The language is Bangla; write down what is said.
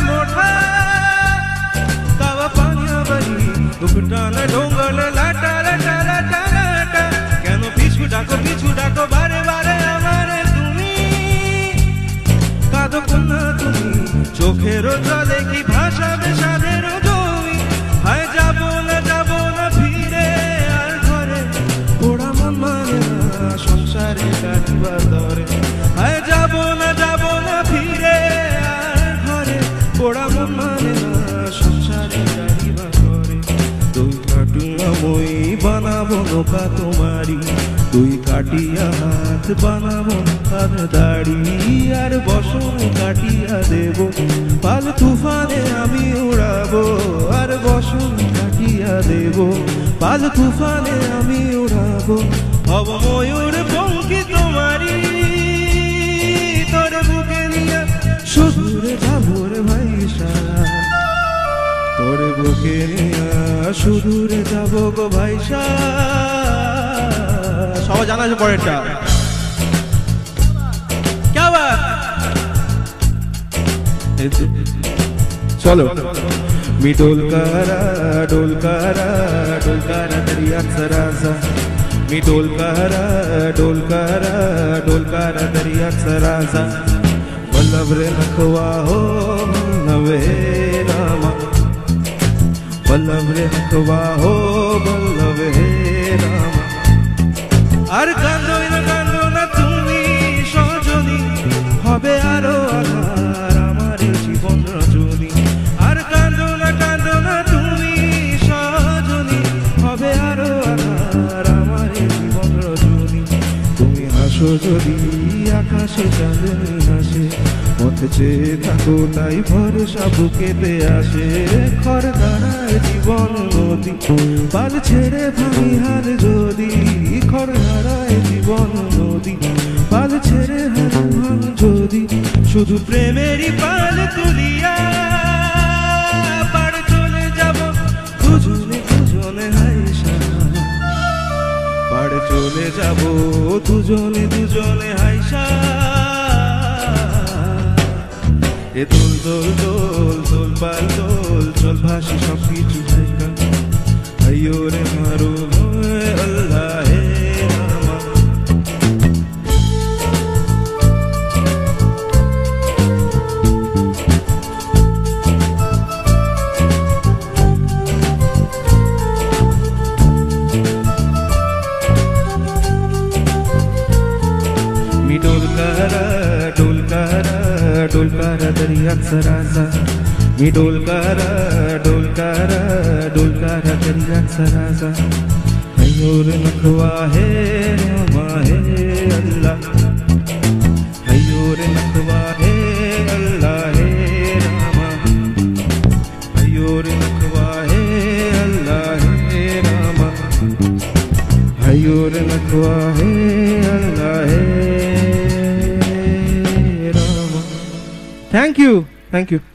मोठा तवा पानिया बही उकटाना ढोंगले लाटा लाटा लाटा लाटा केन पिछु डाको बारे बारे आमारे तुमी कादो कोना तुमी चोखेरो जले की भाषा बेसादेरो जमी हाय जाबो ना फिरे आर घरे ओड़ा मन माने ना संसारे काटिबा दरे हाय जाबो ना फिरे आर घरे ओड़ा मन माने ना संसारे काटिबा दरे तुई काटिया মই বানাবো নৌকা তোমারি তুই কাটিয়া হাত বানাবো নৌকার দাড়ি আর বসন কাটিয়া দেব পাল তুফানে আমি উড়াবো আর বসন কাটিয়া দেব পাল তুফানে আমি উড়াবো হব ময়ূর পঙ্খী তোমারি তোর বুকে নিয়ে সুদূরে যাবো রে ভাইসা তোর বুকে নিয়ে সুদূরে যাবো গো ভাইসা সবাই জানা আছে পরেরটা क्या बात चलो मी डोलकारा दरिया सरासा मी डोलकारा दरिया सरासा वल्लभ रे नखवा हो नवे रामा वल्लभ रे नखवा हो वल्लभ हे रामा আর কান্দো না তুমি সজনী হবে আরো আধার আমার জীবন রজনী আর কান্দো না তুমি সজনী হবে আরো আধার আমার জীবন রজনী তুমি হাসো যদি আকাশে চাঁদনি হাসে পথে চেয়ে থাকো তাই ভরসা বুকেতে আসে খর দাঁড়ায় জীবন নদী পাল ছেড়ে ভাঙি হার যদি খর দাঁড়ায় জীবন নদী পাল ছেড়ে হার ভাঙ যদি শুধু প্রেমেরই পাল তুলিয়া পাড় চলে যাব দুজনে হাইসা পাড় চলে যাব দুজনে হাইসা এ দোল পাল চল ভাসি সব কিছু জায়গা আইয়ো রে মারো আল্লাহ হে রামা मी डोलकारा दरिया सरासा मी डोलकारा दरिया सरासा हयोर नखवा है रामा है अल्लाह हयोर नखवा है अल्लाह है रामा हयोर नखवा है अल्लाह है रामा हयोर नखवा है अल्लाह है रामा। Thank you.